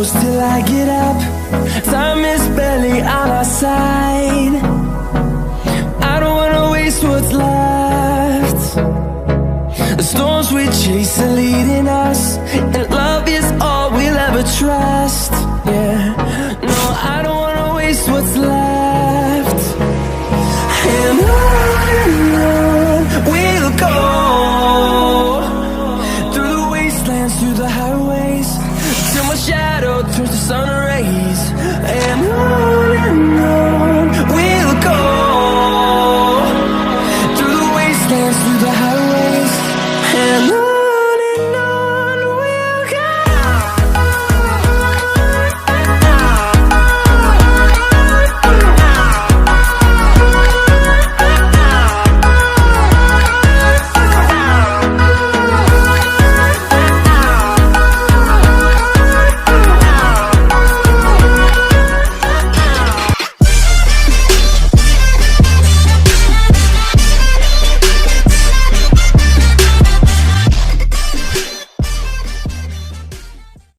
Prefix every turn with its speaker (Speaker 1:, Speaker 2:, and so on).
Speaker 1: close till I get up. Time is barely on our side. I don't wanna waste what's left. The storms we chase are leading us, and love is all we'll ever trust.